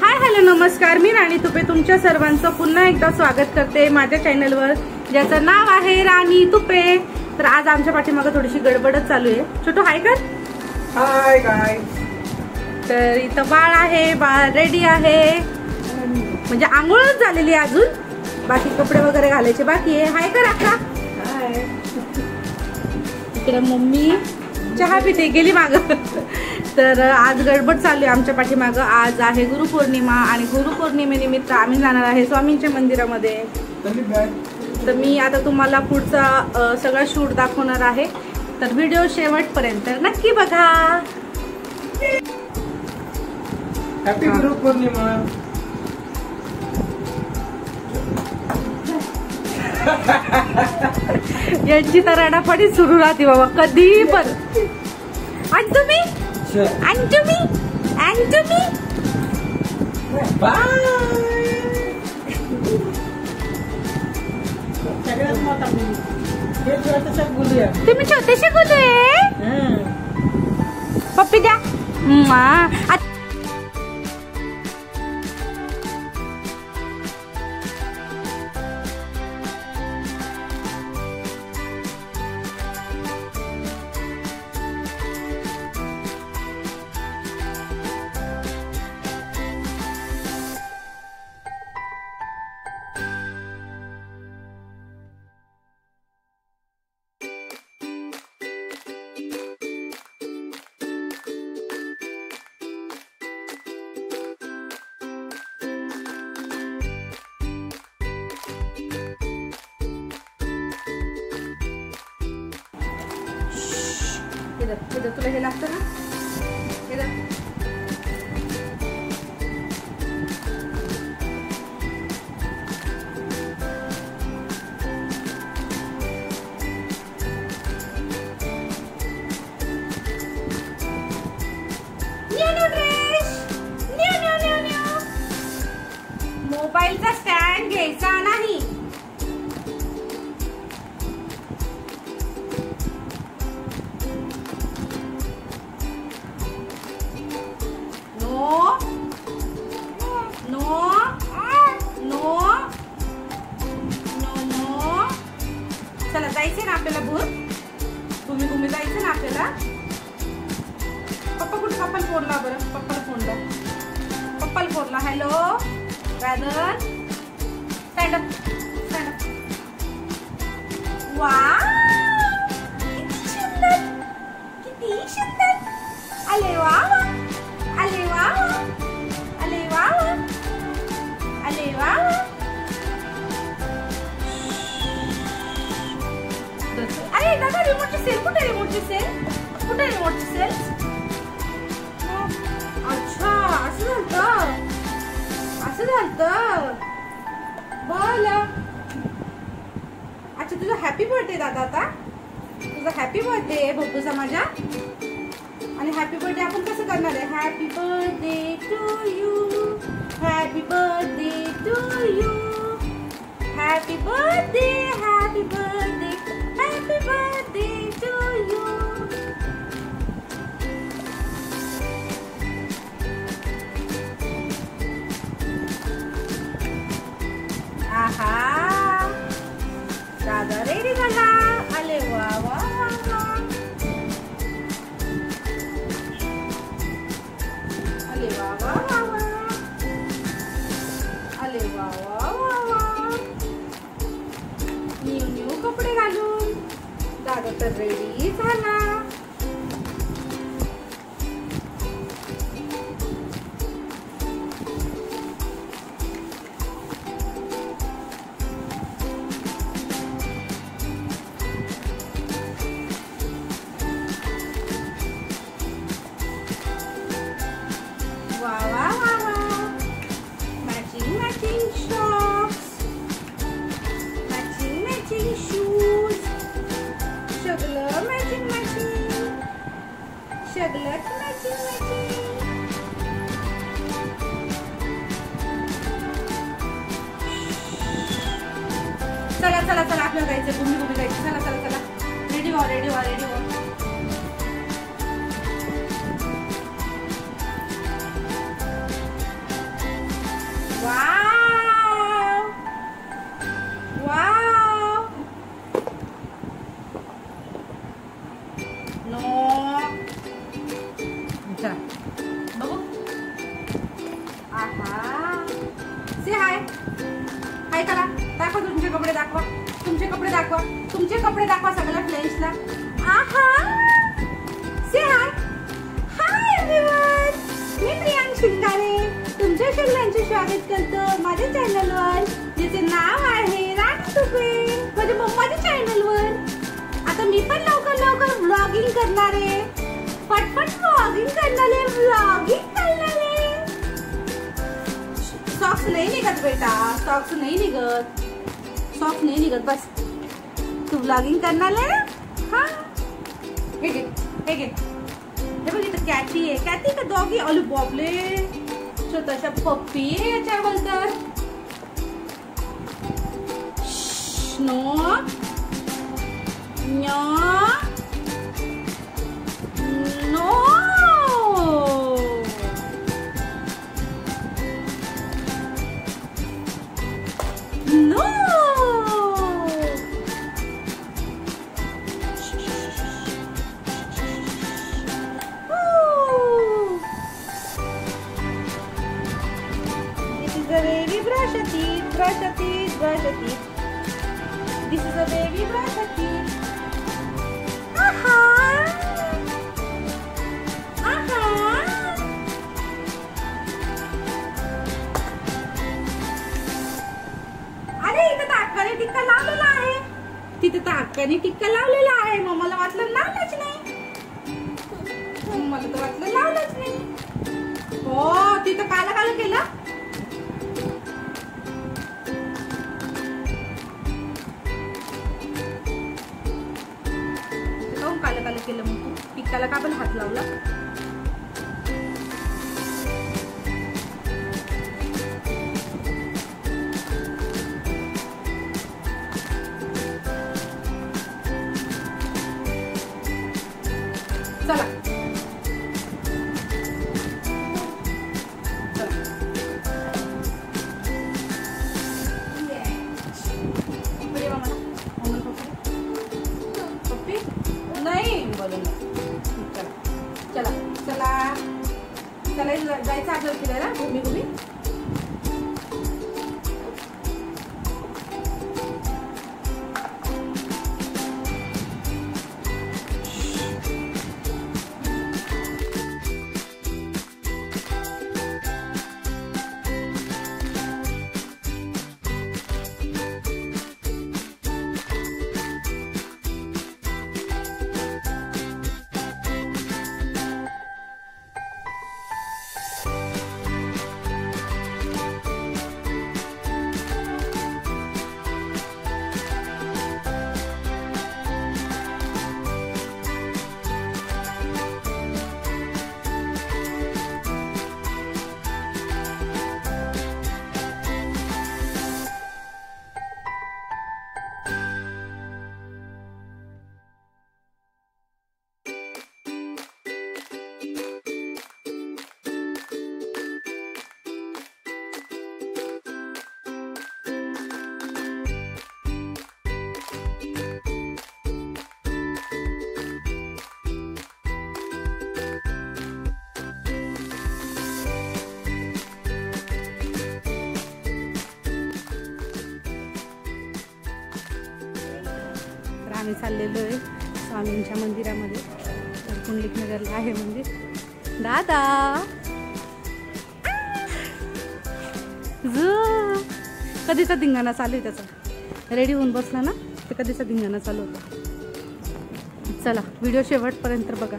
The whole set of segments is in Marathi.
हाय हॅलो नमस्कार, मी राणी तुपे तुमच्या सर्वांचं पुन्हा एकदा स्वागत करते माझ्या चॅनलवर, ज्याचं नाव आहे राणी तुपे। तर आज आमच्या पाठीमागे थोडीशी गडबडच चालू आहे। छोटू हाय कर। Hi guys. तर इथं बाळ आहे, बाळ रेडी आहे, म्हणजे आंघोळच झालेली आहे, अजून बाकी कपडे वगैरे घालायचे बाकी आहे। हाय कर अक्का। हाय। इकडे मम्मी चहा पिते गेली माग। तर आज गडबड चालू आहे आमच्या पाठीमागं। आज आहे गुरुपौर्णिमा आणि गुरुपौर्णिमेनिमित्त आम्ही जाणार आहे स्वामींच्या मंदिरामध्ये। तर मी आता तुम्हाला पुढचा सगळा शूट दाखवणार आहे, तर व्हिडिओ शेवटपर्यंत नक्की बघा। हॅपी गुरुपौर्णिमा। यांची तर रडापडी सुरू राहते बाबा कधी पण। आणि तुम्ही तुम्ही छोटेसे गुलू आहे। पप्पी द्या। तुला हे लागतं ना, मोबाईलचा स्टँड घ्यायचा नाही। चला जायचं ना आपल्याला भूर। तुम्ही जायचं ना आपल्याला। पप्पा कुठे? पप्पाला फोन ला बरं, पप्पाला फोन ला। Hello brother, stand up. Wow किती सुंदर। अले वा अरे दादा, रिमोटची सेल कुठे? रिमोटची सेल? अच्छा असं झालं बोला। अच्छा तुझा हॅपी बर्थडे दादा, आता तुझा हॅपी बर्थडे बघूचा माझ्या। आणि हॅपी बर्थडे आपण कसं करणार आहे? Happy birthday to you, happy birthday to you, happy birthday, happy birthday, happy birthday to you. आहा दादा रेडी झाला। अले वा वा वा, अले वा वा वा, अले वा वा वा। न्यू कपडे घालून दादा तर रेडी झाला। वा वा वा वा, मॅचिंग शॉक्स, मॅचिंग शूज, सगळं मॅचिंग। चला आपल्याला जायचं। तुम्ही जायचं। चला रेडी व्हा। बघू. आहा, से हाय. हाय करा. दाखवा तुमचे कपडे दाखवा. तुमचे कपडे दाखवा. तुमचे कपडे दाखवा सगळ्या फ्रेंड्सला. आहा, से हाय. हाय एव्हरीवन, मी प्रियांक शिंगारे तुमच्या सगळ्यांचे स्वागत करतो माझ्या चॅनलवर, ज्याचे नाव आहे राणी तुपे, माझ्या मम्माच्या चॅनलवर. आता मी पण लवकर व्लॉगिंग करणार आहे. पटपट व्लॉगिंग करणार आहे. सॉक्स नाही निघत बेटा, सॉक्स नाही निघत. बस तू व्लॉगिंग करणार आहे. हा, हे घे. हे बघ इथं कॅटी आहे. कॅटी का डॉगी? अरे बॉबले, छोटासा पप्पी आहे याच्यावर तर. No brush your teeth. This is a baby brush your teeth. Aha. अरे इथं तर अक्काने टिक्का लावलेला आहे. तिथे तर अक्काने टिक्का लावलेला आहे. मग मला वाटलं लावलंच नाही. हो, तिथं काला केलं. काला केलं मग तू टिक्काला का पण हात लावला? चला चला जायचं आपल्याला फिरायला घुमी. आम्ही चाललेलो आहे स्वामींच्या मंदिरामध्ये. कुंडलिक नगरला आहे मंदिर. दादा कधीचा धिंगाणा चालू आहे त्याचा. रेडी होऊन बसला ना, ते कधीचा धिंगाणा चालू होता. चला व्हिडिओ शेवटपर्यंत बघा.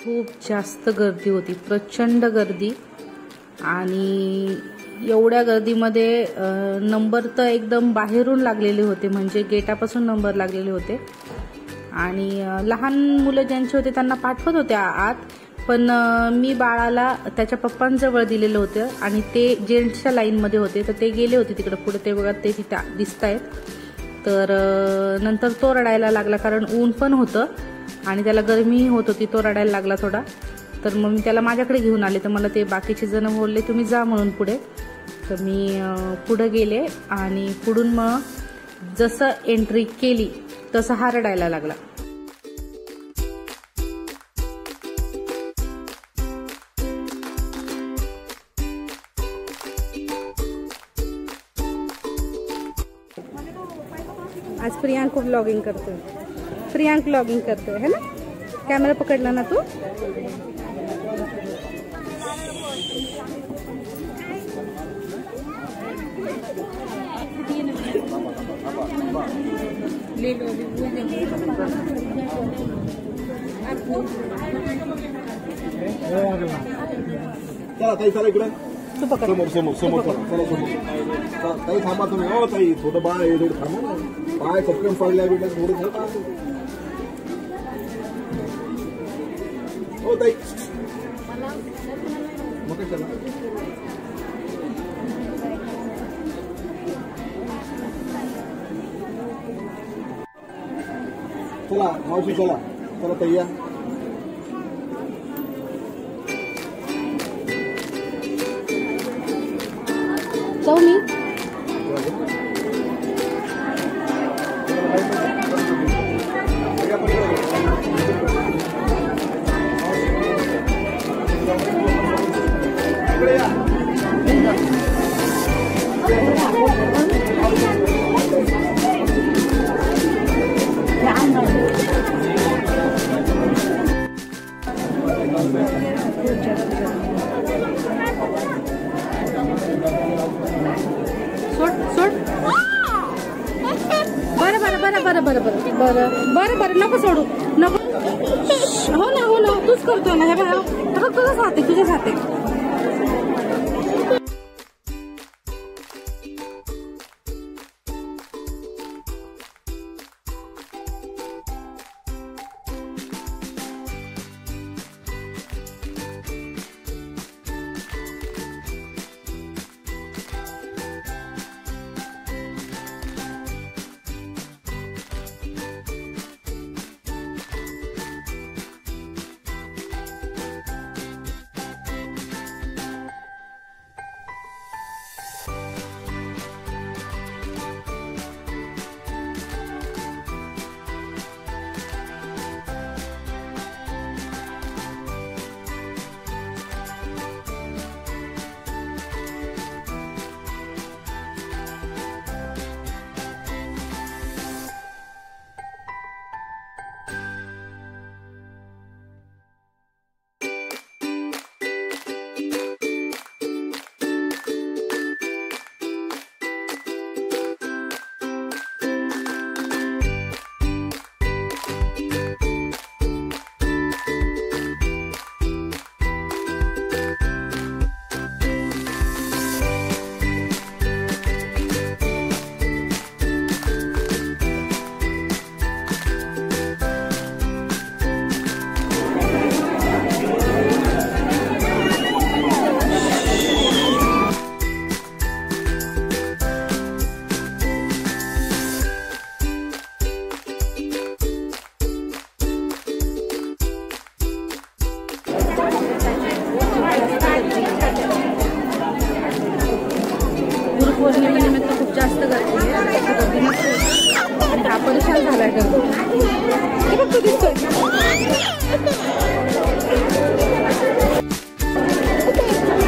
खूप जास्त गर्दी होती, प्रचंड गर्दी. आणि एवढ्या गर्दीमध्ये नंबर तर एकदम बाहेरून लागलेले होते, म्हणजे गेटापासून नंबर लागलेले होते. आणि लहान मुलं ज्यांचे होते त्यांना पाठवत होते आत, पण मी बाळाला त्याच्या पप्पांजवळ दिलेलं होतं आणि ते जेंट्सच्या लाईनमध्ये होते, तर ते गेले होते तिकडे पुढे. ते बघा ते तिथं दिसत आहेत. तर नंतर तो रडायला लागला, कारण ऊन पण होतं आणि त्याला गरमी होत होती. तो रडायला लागला थोडा. तर मग मी त्याला माझ्याकडे घेऊन आले. तर मला ते बाकीचे जण बोलले तुम्ही जा म्हणून पुढे. तर मी पुढे गेले आणि पुढून मग जसं एंट्री केली तसं हा रडायला लागला. आज प्रियांक व्लॉगिंग करतोय. प्रियांक व्लॉगिंग करतोय है ना. कॅमेरा पकडला ना तू. चला ताई, चला इकडे तू पकड. समोर समोर समोर चला, चला समोर. चला, ताई थांबा तुम्ही. हो ताई, थोडं बाळ आहे, थोडं थांबा ना. पाय चटकन पडल्या बेटा, थोडं थांबा. हो ताई, मग काय चला. चला मावशी, चला चला ताई या. जाऊ मी. सोड सोड. बरं बरं बरं बरं बरं बरं बरं बरं बरं नको सोडू नको. हो ना हो ना, तूच करतोय ना. हे बघा तुझ्याच हात आहे, तुझ्याच हात आहे. गुरुपौर्णिमेनिमित्त खूप जास्त गर्दी आहे. आणि हा परेशान झालाय गर्दी. हे बघ तू दिसतोय.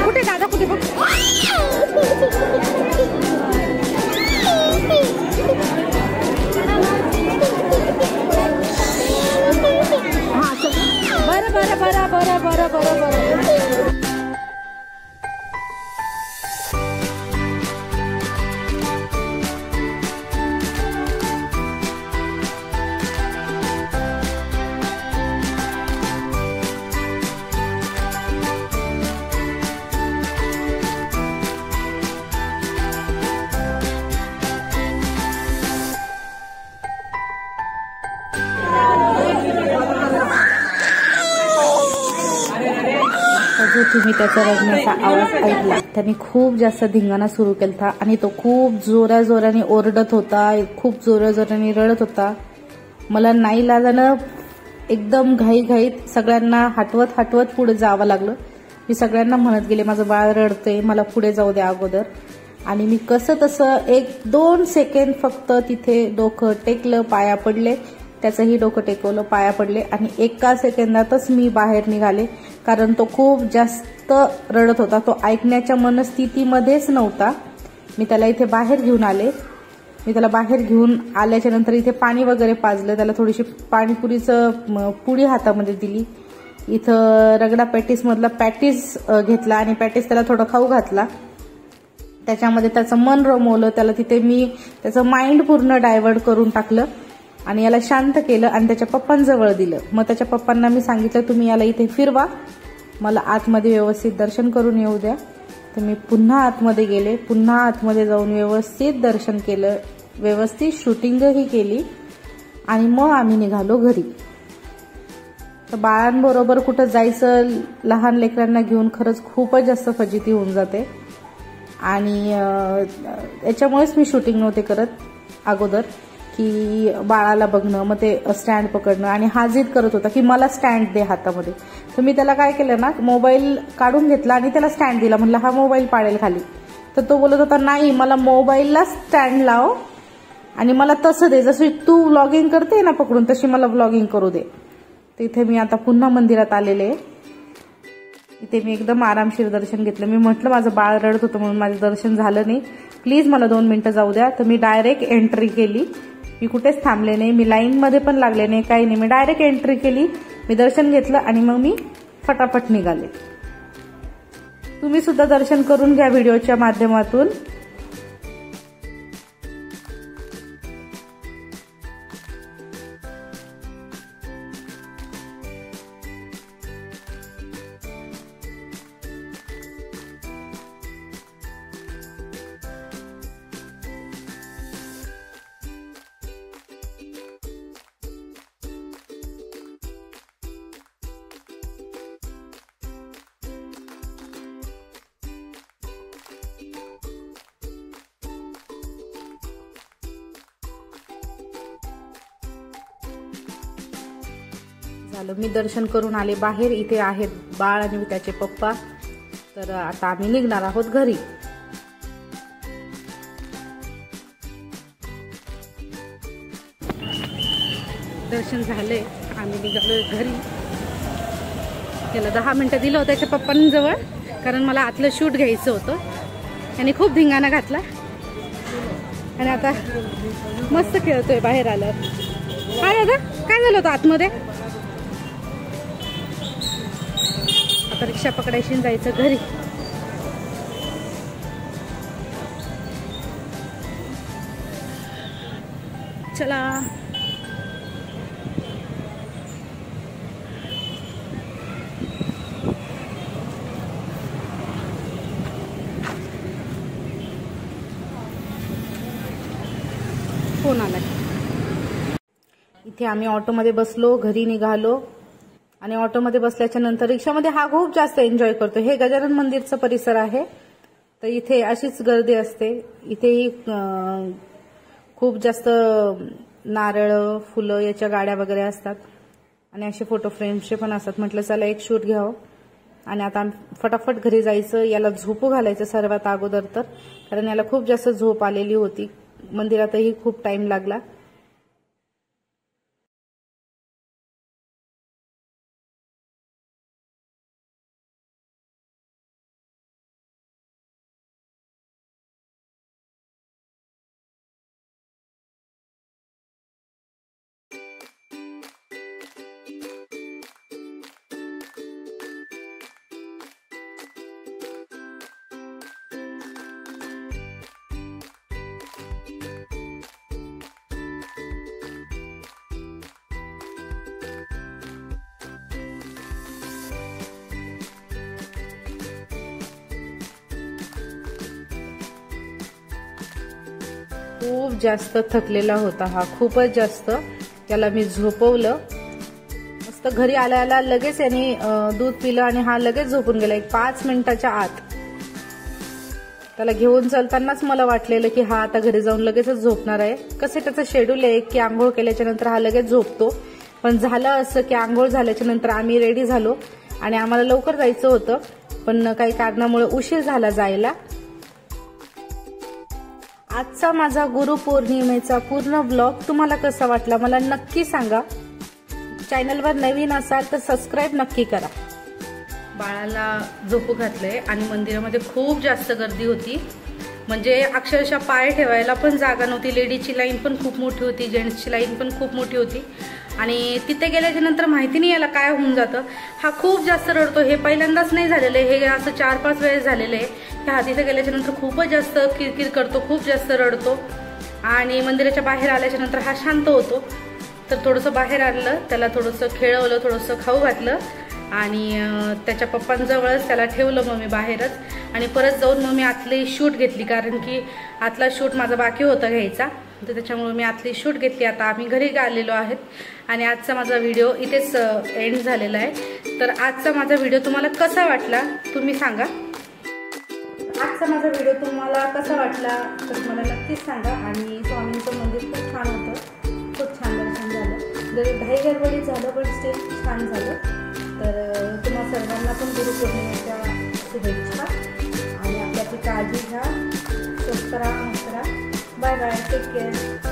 कुठे दादा कुठे बघ. हा चल. बरं बरं बरं बरं बरं बरं बरं. जो तुम्ही त्याचा रडण्याचा आवाज ऐकला, त्याने खूप जास्त धिंगाणा सुरू केला आणि तो खूप जोराने ओरडत होता, खूप जोराने रडत होता. मला नाईलाजानं एकदम घाईघाईत सगळ्यांना हटवत पुढे जावं लागलं. मी सगळ्यांना म्हणत गेले, माझं बाळ रडतंय, मला पुढे जाऊ द्या अगोदर. आणि मी कसं तसं 1-2 सेकंड फक्त तिथे डोकं टेकलं, पाया पडले, त्याचंही डोकं टेकवलं, पाया पडले आणि 1 सेकंदातच मी बाहेर निघाले. कारण तो खूप जास्त रडत होता, तो ऐकण्याच्या मनस्थितीमध्येच नव्हता. मी त्याला इथे बाहेर घेऊन आले. मी त्याला बाहेर घेऊन आल्याच्या नंतर इथे पाणी वगैरे पाजलं, त्याला थोडीशी पाणीपुरीचं पुडी हातामध्ये दिली. इथं रगडा पॅटीसमधला पॅटीस घेतला आणि पॅटीस त्याला थोडं खाऊ घातला. त्याच्यामध्ये त्याचं मन रमवलं, त्याला तिथे मी त्याचं माइंड पूर्ण डायव्हर्ट करून टाकलं आणि याला शांत केलं आणि त्याच्या पप्पांजवळ दिलं. मग त्याच्या पप्पांना मी सांगितलं, तुम्ही याला इथे फिरवा, मला आतमध्ये व्यवस्थित दर्शन करून येऊ द्या. तर मी पुन्हा आतमध्ये गेले, पुन्हा आतमध्ये जाऊन व्यवस्थित दर्शन केलं, व्यवस्थित शूटिंगही केली आणि मग आम्ही निघालो घरी. तर बाळांबरोबर कुठं जायचं, लहान लेकरांना घेऊन खरंच खूपच जास्त फजिती होऊन जाते आणि याच्यामुळेच मी शूटिंग नव्हते करत अगोदर, की बाळाला बघणं, मग ते स्टँड पकडणं. आणि हा जिद करत होता की मला स्टँड दे हातामध्ये. तर मी त्याला काय केलं ना, मोबाईल काढून घेतला आणि त्याला स्टँड दिला. म्हणलं हा मोबाईल पाडेल खाली. तर तो बोलत होता, नाही मला मोबाईलला स्टँड लाव आणि मला तसं दे, जशी तू व्लॉगिंग करते ना पकडून, तशी मला व्लॉगिंग करू दे. तर इथे मी आता पुन्हा मंदिरात आलेले. इथे मी एकदम आरामशीर दर्शन घेतलं. मी म्हटलं माझं बाळ रडत होतं म्हणून माझं दर्शन झालं नाही, प्लीज मला 2 मिनिटं जाऊ द्या. तर मी डायरेक्ट एंट्री केली. मी कुठेच थांबले नाही, मी लाईनमध्ये पण लागले नाही, काही नाही. मी डायरेक्ट एंट्री केली, मी दर्शन घेतलं आणि मग मी फटाफट निघाले. तुम्ही सुद्धा दर्शन करून घ्या व्हिडिओच्या माध्यमातून. झालं, मी दर्शन करून आले बाहेर. इथे आहेत बाळ आणि त्याचे पप्पा. तर आता आम्ही निघणार आहोत घरी. दर्शन झालंय, आम्ही निघालो घरी. त्याला 10 मिनिटं दिलं होतं त्याच्या पप्पांजवळ, कारण मला आतलं शूट घ्यायचं होतं. त्याने खूप धिंगाणा घातला आणि आता मस्त खेळतोय बाहेर आल्यावर. काय दादा, काय झालं होतं आतमध्ये? आता रिक्षा पकडायची जायचं घरी. चला. फोन आला. इथे आम्ही ऑटोमध्ये बसलो, घरी निघालो आणि ऑटोमध्ये बसल्याच्या नंतर रिक्षामध्ये हा खूप जास्त एन्जॉय करतो. हे गजानन मंदिरचं परिसर आहे, तर इथे अशीच गर्दी असते. इथेही खूप जास्त नारळ, फुलं याच्या गाड्या वगैरे असतात आणि असे फोटो फ्रेम्सचे पण असतात. म्हटलं चला एक शूट घ्यावं आणि आता फटाफट घरी जायचं. याला झोपू घालायचं सर्वात अगोदर तर, कारण याला खूप जास्त झोप आलेली होती. मंदिरातही खूप टाइम लागला. खूप जास्त थकलेला होता हा, खूपच जास्त. त्याला मी झोपवलं मस्त घरी आल्या लगेच यांनी दूध पिलं आणि हा लगेच झोपून गेला 5 मिनिटाच्या आत. त्याला घेऊन चलतानाच मला वाटलेलं की हा आता घरी जाऊन लगेचच झोपणार आहे. कसे त्याचं शेड्यूल आहे की आंघोळ केल्याच्या नंतर हा लगेच झोपतो. पण झालं असं की आंघोळ झाल्याच्या नंतर आम्ही रेडी झालो आणि आम्हाला लवकर जायचं होतं, पण काही कारणामुळे उशीर झाला जायला. आजचा माझा गुरुपौर्णिमेचा पूर्ण ब्लॉग तुम्हाला कसा वाटला मला नक्की सांगा. चॅनलवर नवीन असाल तर सबस्क्राईब नक्की करा. बाळाला झोपू घातलंय आणि मंदिरामध्ये खूप जास्त गर्दी होती. म्हणजे अक्षरशः पाय ठेवायला पण जागा नव्हती. लेडीजची लाईन पण खूप मोठी होती, जेंट्सची लाईन पण खूप मोठी होती. आणि तिथे गेल्याच्या नंतर माहिती नाही याला काय होऊन जातं. हा खूप जास्त रडतो. हे पहिल्यांदाच नाही झालेलं आहे, हे असं 4-5 वेळेस झालेलं आहे. हा तिथे गेल्याच्या नंतर खूपच जास्त किरकिर करतो, खूप जास्त रडतो. आणि मंदिराच्या बाहेर आल्याच्या नंतर हा शांत होतो. तर थोडंसं बाहेर आणलं, त्याला थोडंसं खेळवलं, थोडंसं खाऊ घातलं आणि त्याच्या पप्पांजवळच त्याला ठेवलं मग मी बाहेरच. आणि परत जाऊन मग मी आतली शूट घेतली, कारण की आतला शूट माझा बाकी होता घ्यायचा. तर त्याच्यामुळे मी आतली शूट घेतली. आता आम्ही घरी आलेलो आहेत आणि आजचा माझा व्हिडिओ इथेच एंड झालेला आहे. तर आजचा माझा व्हिडिओ तुम्हाला कसा वाटला तुम्ही सांगा. आजचा माझा व्हिडिओ तुम्हाला कसा वाटला तर मला नक्कीच सांगा. आणि स्वामींचं मंदिर खूप छान होतं, खूप छान दर्शन झालं. जरी घाई गडबडीत झालं पण स्टेज छान झालं. तर तुम्हा सर्वांना पण गुरुपौर्णिमेच्या शुभेच्छा आणि आपल्याची काळजी घ्या. स्वस्त राहा, मस्त राहा. Bye bye, take care.